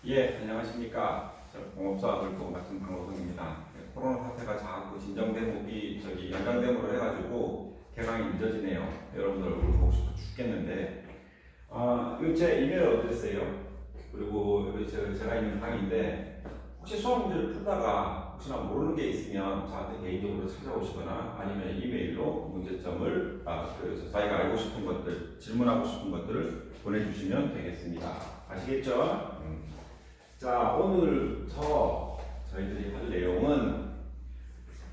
예, 안녕하십니까. 저 공업사 들고 맡은 강호성입니다. 코로나 사태가 자꾸 진정대목이 연장dem으로 해가지고 개강이 늦어지네요. 여러분들 얼굴 보고 싶어 죽겠는데, 이거 제 이메일 어드레스예요. 그리고 여기 제가 있는 방인데 혹시 수학 문제를 풀다가 혹시나 모르는 게 있으면 저한테 개인적으로 찾아오시거나 아니면 이메일로 문제점을 자기가 알고 싶은 것들, 질문하고 싶은 것들을 보내주시면 되겠습니다. 아시겠죠? 자, 오늘부터 저희들이 할 내용은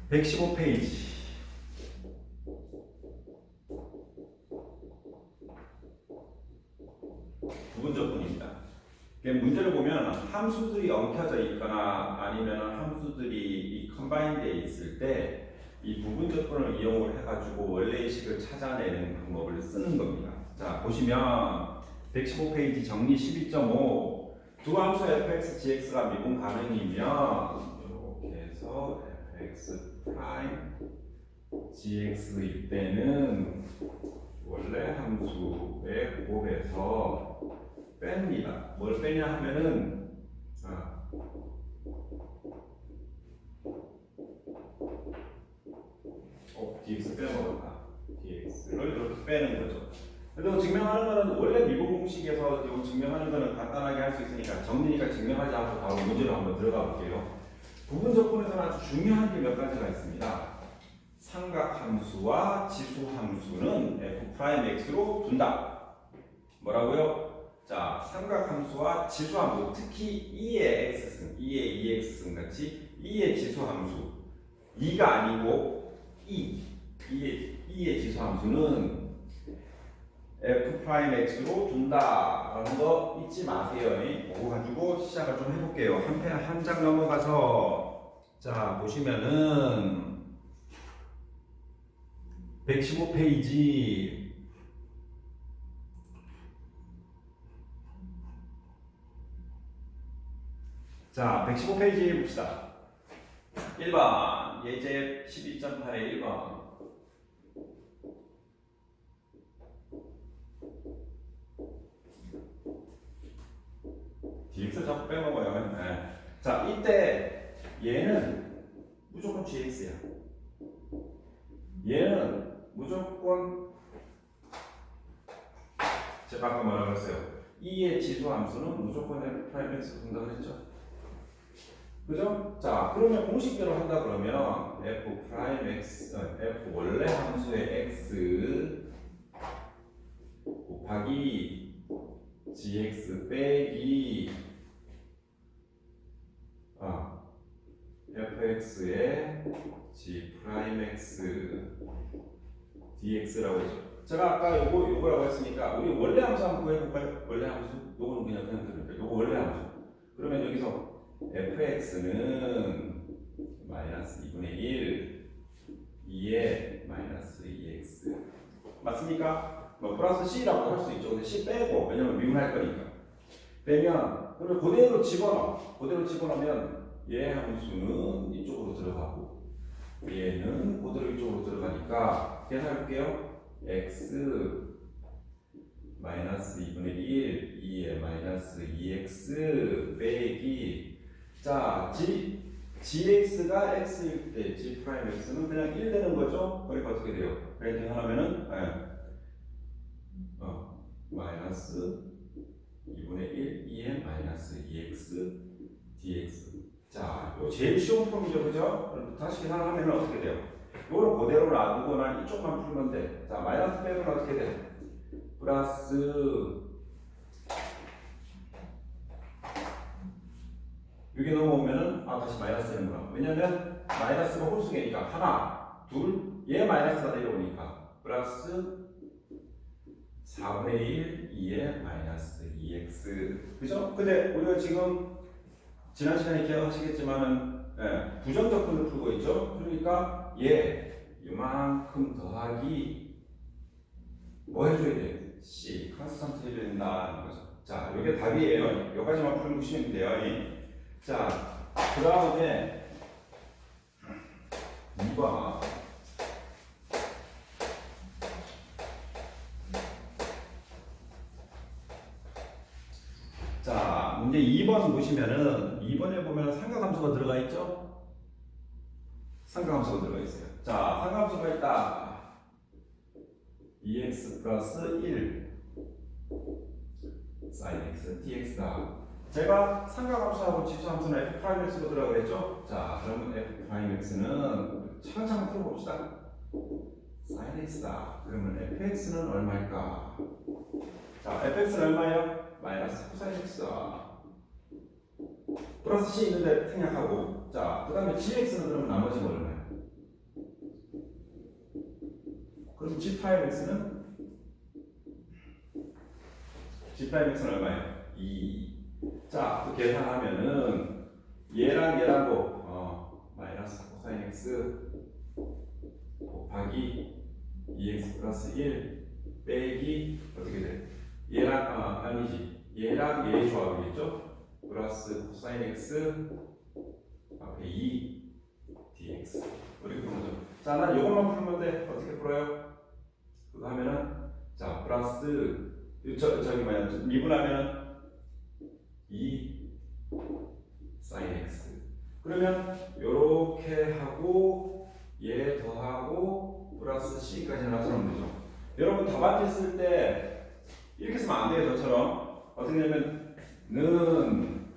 115페이지 부분적분입니다. 문제를 보면 함수들이 엉켜져 있거나 아니면 함수들이 이 컴바인되어 있을 때 이 부분적분을 이용을 해가지고 원래의 식을 찾아내는 방법을 쓰는 겁니다. 자, 보시면 115페이지 정리 12.5 두 함수 fx, gx가 미분 가능이면 이렇게 해서 fx 프라임 gx일 때는 원래 함수의 곱에서 뺍니다. 뭘 빼냐 하면은 dx 빼먹었다. dx를 이렇게 빼는 거죠. 그래서 증명하는 거는 원래 미분 공식에서 증명하는 거는 간단하게 할 수 있으니까 정리니까 증명하지 않고 바로 문제로 한번 들어가 볼게요. 부분적분에서는 아주 중요한 게 몇 가지가 있습니다. 삼각함수와 지수함수는 f'x로 둔다. 뭐라고요? 자, 삼각함수와 지수함수, 특히 2의 x승, 2의 2x승 같이 2의 지수함수, 2가 아니고 2의 지수함수는 f'x로 둔다라는 거 잊지 마세요. 그거 가지고 시작을 좀 해볼게요. 한 장 넘어가서 자 보시면은 115페이지 자 115페이지 봅시다. 1번 예제 12.8의 1번 dx 자꾸 빼먹어요. 네. 자, 이때 얘는 무조건 gx야. 얘는 무조건 제가 아까 뭐라고 했어요? 2의 지수함수는 무조건 f'x 된다고 했죠? 그죠? 자, 그러면 공식대로 한다 그러면 f'x, f 원래 함수의 x 곱하기 gx 빼기 fx의 g'x dx라고 했죠. 제가 아까 요거라고 했으니까 우리 원래 함수 한번 구해볼까요? 원래 함수? 요거는 그냥 들을게요. 요거 원래 함수. 그러면 여기서 fx는 마이너스 2분의 1 2에 마이너스 2x 맞습니까? 뭐 플러스 c라고 할 수 있죠. 근데 c 빼고 왜냐면 미분할 거니까 빼면 그러면 그대로 집어넣으면 얘 함수는 이쪽으로 들어가고 얘는 그대로 이쪽으로 들어가니까 계산해볼게요. x 마이너스 2분의 1 2에 마이너스 2x 빼기 자 gx가 x일 때 g'x는 그냥 1 되는 거죠. 그러니까 어떻게 돼요? 그렇게 하면은 마이너스 2분의 1 2에 마이너스 2x dx 자, 이거 제일 쉬운 폼이죠, 그죠? 다시 계산하면 어떻게 돼요? 이거를 그대로 놔두거나 이쪽만 풀면 돼. 자, 마이너스 빼면 어떻게 돼? 플러스 여기 넘어오면은 다시 마이너스 되는구나. 왜냐면 마이너스가 홀수계니까 하나, 둘, 얘 마이너스가 내려오니까 플러스 4분의 1, 2에 마이너스 2x 그죠? 근데 우리가 지금 지난 시간에 기억하시겠지만은 부정적분을 풀고 있죠? 그러니까 얘 이만큼 더하기 뭐 해줘야 돼? c 컨스턴트 해줘야 된다는 거죠. 자, 이게 답이에요. 여기까지만 풀으시면 돼요. 자, 그 다음에 2번 자, 문제 2번 보시면은 2번에 보면 삼각함수가 들어가 있죠? 삼각함수가 들어가 있어요. 자, 삼각함수가 있다. 2x 플러스 1 sin x dx다. 제가 삼각함수하고 지수함수는 f'x로 들어가고 했죠? 자, 그러면 f'x는 차근차근 풀어봅시다. sin x다. 그러면 fx는 얼마일까? 자, fx는 얼마예요? 마이너스 코사인 x다. 플러스 c 있는데 생략하고. 자, 그 다음에 gx는 그러면 나머지는 얼마예요? 그럼 g'(x는? g'(x는 얼마예요? 2. 자, 또 계산하면은 얘랑 마이너스 코사인 x 곱하기 2x 플러스 1 빼기 어떻게 돼? 얘랑 아니지. 얘랑 얘의 조합이겠죠? 플러스 코사인 x 앞에 2 dx 이렇게 풀면 죠. 자, 난 이것만 풀면 돼. 어떻게 풀어요? 그거 하면은 자 플러스 저기 뭐야 미분하면 2 sin x. 그러면 요렇게 하고 얘 더하고 플러스 c까지 나타나면 되죠. 여러분 답안지 쓸 때 이렇게 쓰면 안 돼요. 저처럼 어떻게 되냐면 는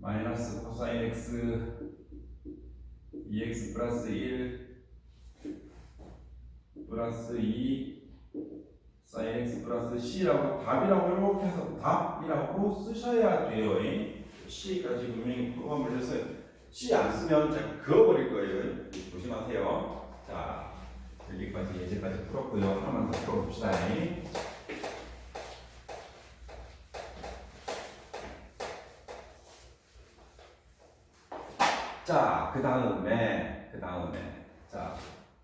마이너스 코사인 x 2x 플러스 1 플러스 2 sin x 플러스 c라고 답이라고 이렇게 해서 답이라고 쓰셔야 돼요. c까지 분명히 포함을 해서 c 안 쓰면 제가 그어버릴 거예요. 조심하세요. 자, 여기까지 예제까지 풀었고요. 하나만 더 풀어봅시다. 자, 그 다음에 자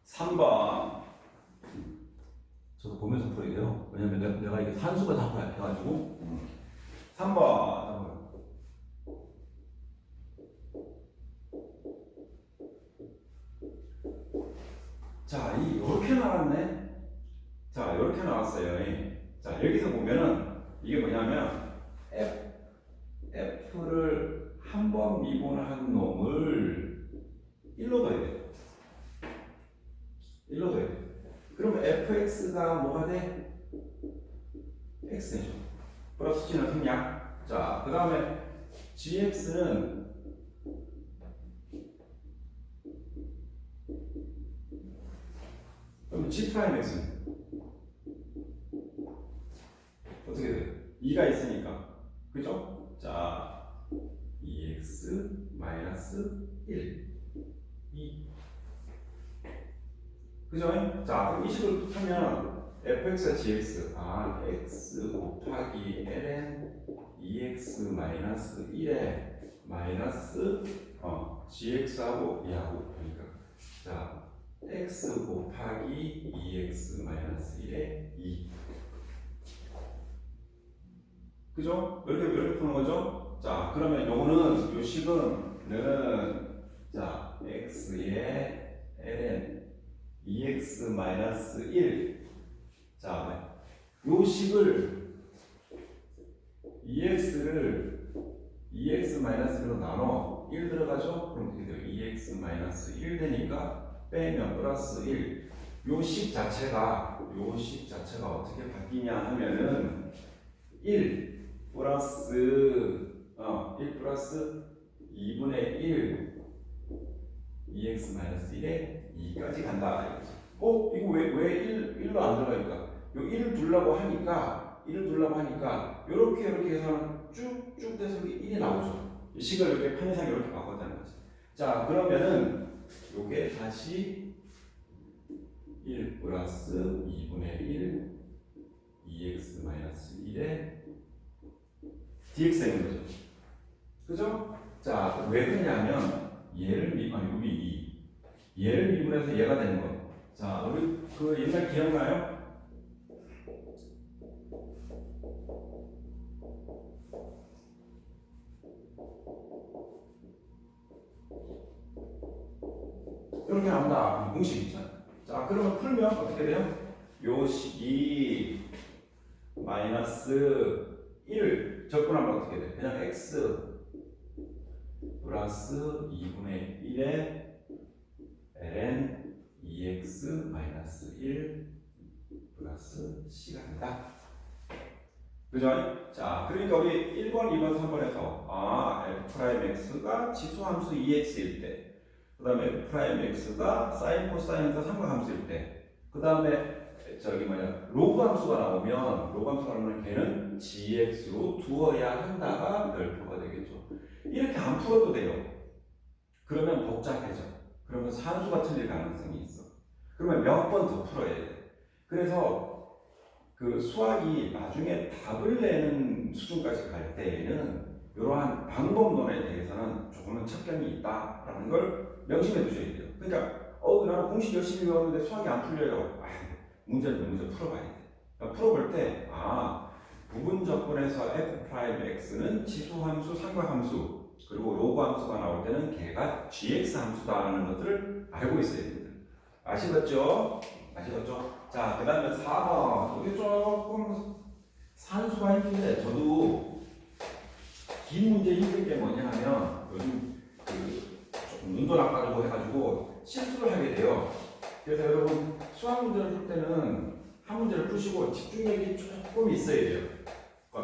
3번 저도 보면서 풀어야 돼요. 왜냐면 내가 이게 산수가 자꾸 약해가지고 3번 자, 이렇게 나왔네. 자, 이렇게 나왔어요. 자, 여기서 보면은 이게 뭐냐면 F를 한 번 미분한 놈을 1로 둬야 돼요. 1로 둬야 돼요. 그러면 fx가 뭐가 돼? x죠. 플러스 g는 생략. 자, 그 다음에 gx는 그럼 g'x는 어떻게 돼요? 2가 있으니까. 그죠? 자, 2x 마이너스 1 2 그죠? 자, 그럼 이 식을 하면 fx와 gx x 곱하기 ln 2x 마이너스 1에 마이너스 gx하고 얘하고 그러니까 자 x 곱하기 2x 마이너스 1에 2 그죠? 이렇게 푸는 거죠? 자, 그러면 요거는 요 식은 자 x에 ln 2x 마이너스 1 자, 요 식을 2x를 2x 마이너스 1로 나눠 1 들어가죠? 그럼 어떻게 돼요? 2x 마이너스 1 되니까 빼면 플러스 1 요 식 자체가 어떻게 바뀌냐 하면은 1 플러스 2분의 1 2x 마이너스 1에 2까지 간다. 이거 왜 1로 안 들어가니까? 요 1을 두려고 하니까 요렇게 해서 쭉쭉 돼서 1이 나오죠. 이 식을 이렇게 편의상 이렇게 바꿨다는 거지. 자, 그러면은 요게 다시 1 플러스 2분의 1 2x 마이너스 1에 dx 되는 거죠. 그죠? 자, 왜 그러냐면 얘를 미분해서 얘가 되는 거. 자, 우리 그 옛날 기억나요? 이렇게 나온다. 공식 있잖아. 자, 그러면 풀면 어떻게 돼요? 요 식이 마이너스 1 얘를 적분하면 어떻게 돼? 그냥 x 플러스 2분의 1에 ln 2x 마이너스 1 플러스 c가 된다. 그죠? 자, 그러니까 우리 1번, 2번, 3번에서 f'x가 지수함수 2x일 때, 그 다음에 f'x가 사인, 코사인에서 삼각함수일 때, 그 다음에 로그 함수가 나오면 걔는 gx로 두어야 한다가 별표가 되겠죠. 이렇게 안 풀어도 돼요. 그러면 복잡해져. 그러면 산수가 틀릴 가능성이 있어. 그러면 몇 번 더 풀어야 돼. 그래서 그 수학이 나중에 답을 내는 수준까지 갈 때에는 이러한 방법론에 대해서는 조금은 척견이 있다라는 걸 명심해 두셔야 돼요. 그러니까 나는 공식 열심히 배웠는데 수학이 안 풀려요. 문제를 먼저 풀어봐야 돼. 그러니까 풀어볼 때 부분적분에서 f'x는 지수함수, 삼각함수, 그리고 로그함수가 나올 때는 걔가 gx함수다라는 것들을 알고 있어야 됩니다. 아시겠죠? 자, 그 다음에 4번. 이게 조금 산수가 힘든데, 저도 긴 문제 힘든 게 뭐냐 하면, 요즘 조금 눈도 나빠지고 해가지고 실수를 하게 돼요. 그래서 여러분, 수학 문제를 풀 때는 한 문제를 푸시고 집중력이 조금 있어야 돼요.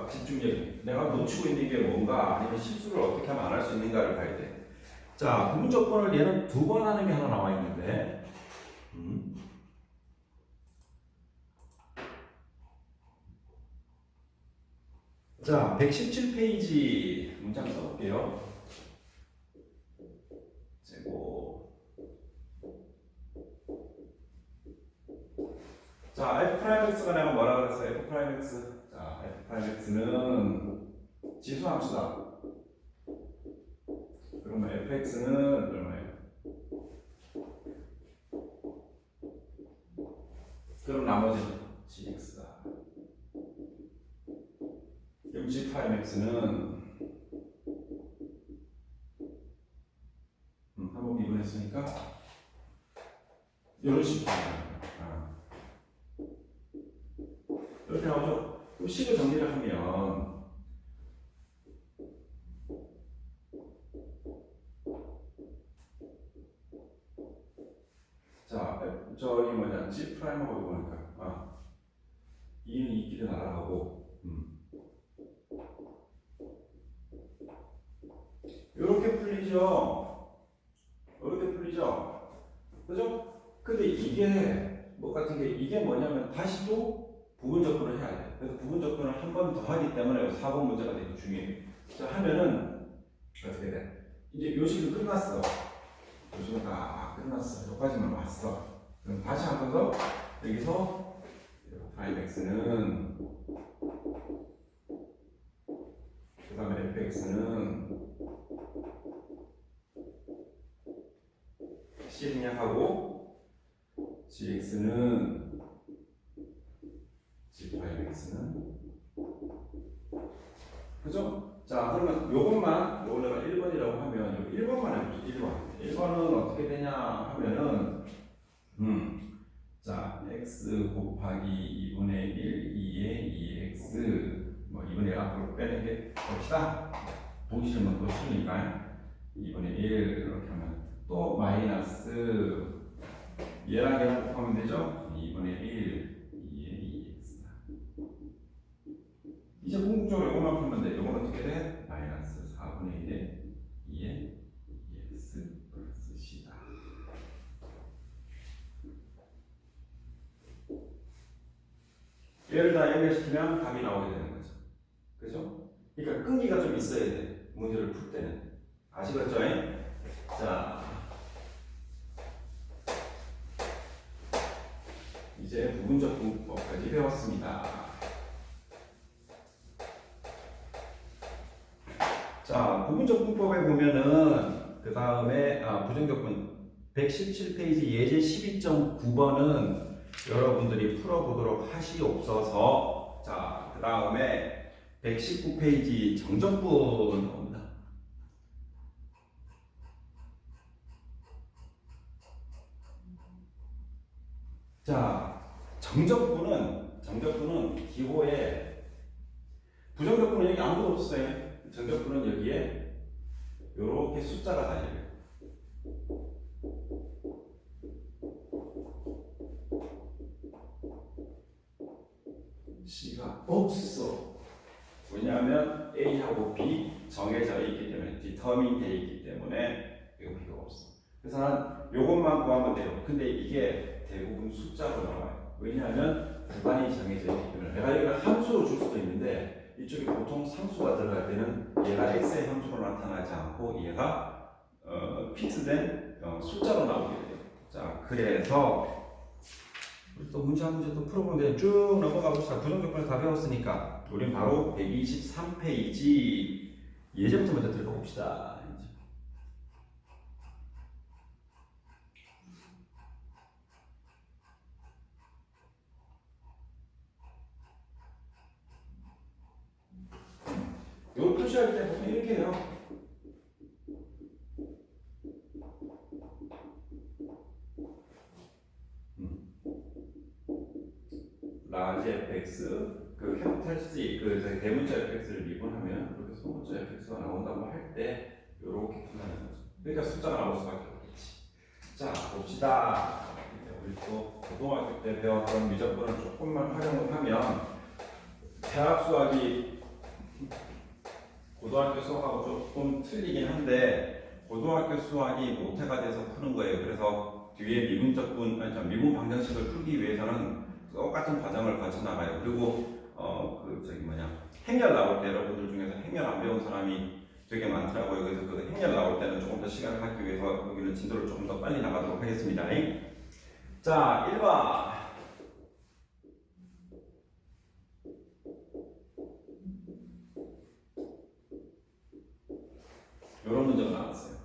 집중력이. 내가 놓치고 있는 게 뭔가, 아니면 실수를 어떻게 하면 안 할 수 있는가를 봐야 돼. 자, 부분적분을 얘는 2번 하는 게 하나 나와 있는데, 자, 117페이지 문장 써볼게요. 제곱. 자, f'x가 내가 뭐라 그랬어? f'x. 자, f'x는 지수함수다. 그러면 fx는 얼마예요? 그럼 나머지는 gx다. 그럼 g'x는 한번 미분했으니까 이런 식으로 이렇게 나오죠. 그럼 식을 정리를 하면 자, g 프라임하고 이거니까 2는 2끼리 날아가고 이렇게 풀리죠. 그죠? 근데 이게 뭐 같은 게 이게 뭐냐면 다시 또 부분적분을 해야 돼. 그래서 부분적분을 한 번 더 하기 때문에 4번 문제가 되게 중요해요. 자, 하면은 어떻게 돼? 이제 요식은 끝났어. 요식은 다 끝났어. 여기까지만 왔어. 그럼 다시 한 번 더 여기서 f'x는 그 다음에 fx는 C능력하고 gx는 g'x는 그죠? 자, 그러면 요것만 내가 1번이라고 하면 여기 1번만 해보죠. 1번은 어떻게 되냐 하면은 자, x 곱하기 2분의 1 2의 2x 뭐 2분의 1 앞으로 빼는 게 봅시다. 동시에만 또 쉬우니까 2분의 1 이렇게 하면 또 마이너스 얘랑 얘랑 곱하면 되죠? 2분의 1 2의 2x 이제 궁극적으로 이것만 풀면 돼. 이건 어떻게 돼? 마이너스 4분의 1에 2의 2x 플러스 c다. 얘를 다 연결시키면 답이 나오게 되는 거죠. 그죠? 그러니까 끈기가 좀 있어야 돼. 문제를 풀 때는. 아시겠죠? 자, 이제 부분적 분법까지 배웠습니다. 자, 부분적 분법에 보면은 그 다음에 부정적분 117페이지 예제 12.9번은 여러분들이 풀어보도록 하시옵소서. 자, 그 다음에 119페이지 정적분 나옵니다. 자, 정적분은 기호에 부정적분은 여기 아무것도 없어요. 정적분은 여기에 요렇게 숫자가 달려요. C가 없어. 왜냐하면 A하고 B 정해져 있기 때문에, 디터민 돼 있기 때문에 이거 필요가 없어. 그래서 난 요것만 구하면 돼요. 근데 이게 대부분 숫자로 나와요. 왜냐하면 구간이 정해져 있기 때문에. 내가 이걸 함수로 줄 수도 있는데 이쪽에 보통 상수가 들어갈 때는 얘가 x의 함수로 나타나지 않고 얘가 픽스된 숫자로 나오게 돼요. 자, 그래서 또 문제 한 문제 또 풀어보는데 쭉 넘어가 봅시다. 부정적분을 다 배웠으니까 우린 바로 123페이지 예제부터 먼저 들어가 봅시다. 이걸 표시할 때 보통 이렇게 해요. 라지 fx 그 캐피탈 C 그 대문자 fx를 미분하면 이렇게 소문자 fx가 나온다고 할 때 이렇게 표현하는 거죠. 그러니까 숫자가 나올 수밖에 없겠지. 자, 봅시다. 우리 또 고등학교 때 배웠던 미적분을 조금만 활용을 하면 대학 수학이 고등학교 수학하고 조금 틀리긴 한데 고등학교 수학이 모태가 돼서 푸는 거예요. 그래서 뒤에 미분 방정식을 풀기 위해서는 똑같은 과정을 거쳐 나가요. 그리고 행렬 나올 때 여러분들 중에서 행렬 안 배운 사람이 되게 많더라고요. 그래서 그 행렬 나올 때는 조금 더 시간을 갖기 위해서 여기는 진도를 조금 더 빨리 나가도록 하겠습니다. 자, 1번. 이런 문제가 나왔어요.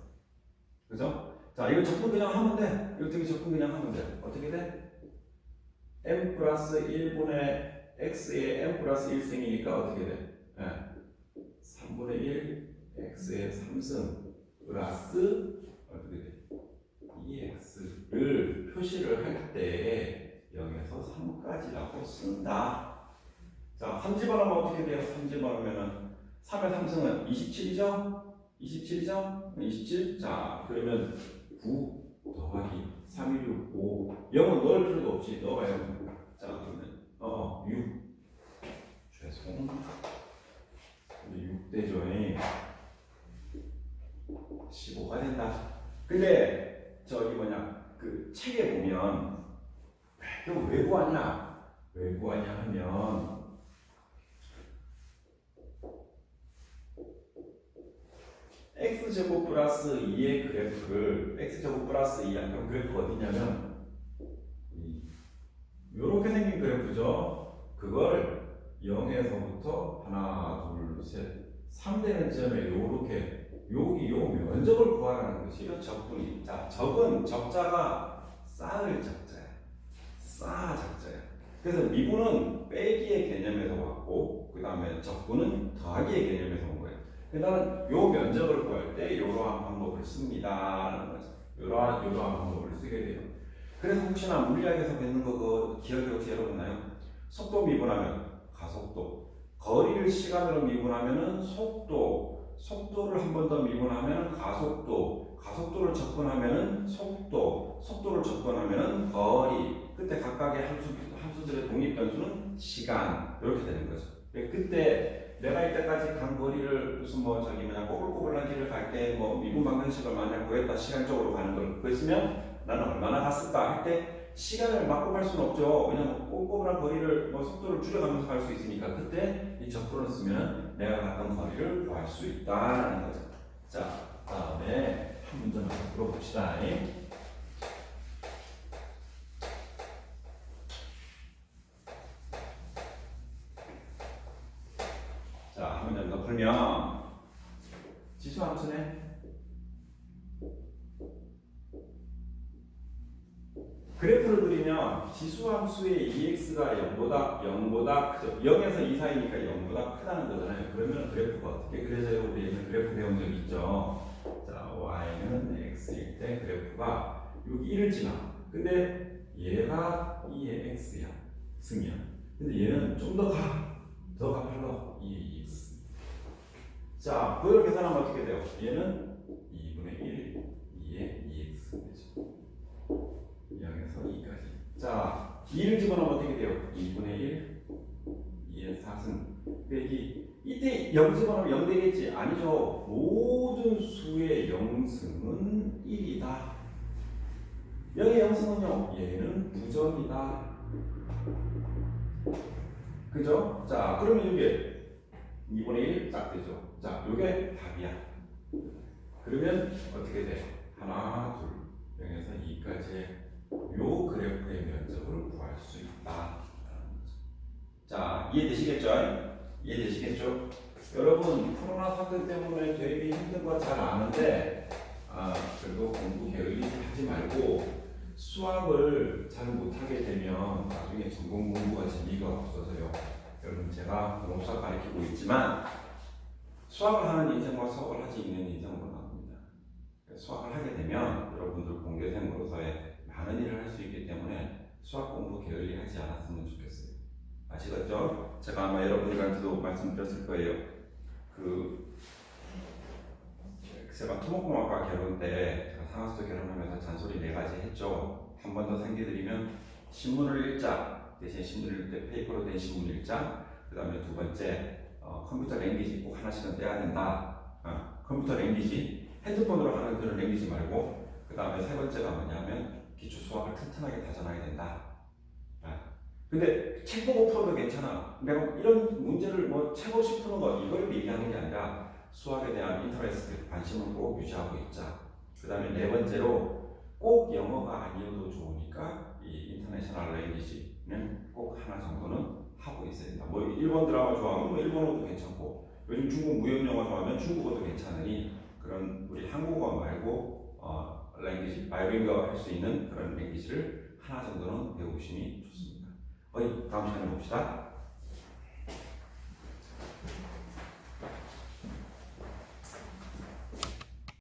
그죠? 자, 이거 적분 그냥 하면 돼. 이거 되게 적분 그냥 하면 돼. 어떻게 돼? m 플러스 1분의 x의 m 플러스 1승이니까 어떻게 돼? 3분의 1 x의 3승 플러스 어떻게 돼? 2x를 표시를 할 때 0에서 3까지라고 쓴다. 자, 3집어넣으면 어떻게 돼요? 3집어넣으면 3의 3승은 27이죠? 27이죠? 27? 자, 그러면 9 더하기 3, 1, 6, 5 0은 넣을 필요도 없이 넣어봐요. 자, 그러면 6 죄송 6대죠. 15가 된다. 근데 그 책에 보면 이거 왜 구하냐? 왜 구하냐 하면 x제곱 플러스 2의 그래프를 x제곱 플러스 2 그럼 그래프가 어디냐면 이렇게 생긴 그래프죠. 그걸 0에서부터 하나, 둘, 셋, 3되는 지점에 이렇게 여기 요 면적을 구하라는 것이 적분이. 자, 적자가 쌓을 적자야. 쌓아 적자야. 그래서 미분은 빼기의 개념에서 왔고 그 다음에 적분은 더하기의 개념에서 온 거예요. 나는 요 면적을 구할 때 이러한 방법을 씁니다 라는 거죠. 이러한 방법을 쓰게 돼요. 그래서 혹시나 물리학에서 배우는 거 그거 기억이 혹시 여러분 나요? 속도 미분하면 가속도, 거리를 시간으로 미분하면은 속도를 한 번 더 미분하면 가속도, 가속도를 접근하면은 속도를 접근하면 거리. 그때 각각의 함수들의 독립변수는 시간. 이렇게 되는 거죠. 그때 내가 이때까지 간 거리를 무슨 꼬불꼬불한 길을 갈 때 미분 방정식을 만약 구했다 시간적으로 가는 걸 구했으면 나는 얼마나 갔을까 할 때 시간을 맞고 갈 수는 없죠. 왜냐면 꼬불꼬불한 거리를 속도를 줄여가면서 갈 수 있으니까 그때 이 적분을 쓰면 내가 갔던 거리를 구할 수 있다라는 거죠. 자, 다음에 한 문제만 더 풀어봅시다. 자, 한 문제 더 풀면 지수함수네. 그래프를 그리면 지수함수의 EX가 0보다 크죠. 0에서 2 사이니까 0보다 크다는 거잖아요. 그러면 그래프가 어떻게 그려져요? 우리 예전에 그래프 배운 적 있죠. 자, Y는 X일 때 그래프가 여기 1을 지나. 근데 얘가 2의 X야. 승이야. 근데 얘는 좀 더 가. 더 가팔로 2의 EX. 자, 그걸 계산하면 어떻게 돼요? 얘는 2분의 1, 2의 2X 되죠. 0에서 2까지. 자, 2를 집어넣으면 어떻게 돼요? 2분의 1, 2의 4승 빼기. 이때 0 집어넣으면 0 되겠지? 아니죠. 모든 수의 0승은 1이다. 0의 0승은요, 얘는 부정이다. 그죠? 자, 그러면 이게 2분의 1 딱 되죠. 자, 이게 답이야. 그러면 어떻게 돼? 하나, 둘, 0에서 2까지 요 그래프의 면적을 구할 수 있다. 자, 이해되시겠죠? 이해되시겠죠? 여러분, 코로나 사태 때문에 되게 힘든 거 잘 아는데, 그래도 공부 게을리 하지 말고, 수학을 잘 못하게 되면 나중에 전공 공부가 재미가 없어서요. 여러분, 제가 공업수학 가르치고 있지만, 수학을 하는 인생과 수학을 하지 않는 인생으로 나눕니다. 수학을 하게 되면 여러분들 공대생으로서의 많은 일을 할 수 있기 때문에 수학 공부 게을리 하지 않았으면 좋겠어요. 아시겠죠? 제가 아마 여러분들한테도 말씀드렸을 거예요. 제가 토목공학과 결혼 때 제가 상하수도 결혼하면서 잔소리 4가지 했죠. 한 번 더 생겨드리면 신문을 읽자. 대신 신문을 읽을 때 페이퍼로 된 신문 읽자. 그 다음에 두 번째 컴퓨터 랭귀지 꼭 하나씩은 떼야 된다. 컴퓨터 랭귀지 핸드폰으로 하는 그런 랭귀지 말고 그 다음에 세 번째가 뭐냐면 기초 수학을 튼튼하게 다져놔야 된다. 근데 책 보고 풀어도 괜찮아. 내가 이런 문제를 뭐 책 없이 푸는 거 이걸 얘기하는 게 아니라 수학에 대한 인터레스트 관심을 꼭 유지하고 있자. 그 다음에 네 번째로 꼭 영어가 아니어도 좋으니까 이 인터내셔널 랭귀지는 꼭 하나 정도는 하고 있어야 된다. 뭐 일본 드라마 좋아하면 뭐 일본어도 괜찮고 요즘 중국 무역 영화 좋아하면 중국어도 괜찮으니 그런 우리 한국어 말고 랭귀지 바이링거 할 수 있는 그런 랭귀지를 하나 정도는 배우시면 좋습니다. 다음 시간에 봅시다.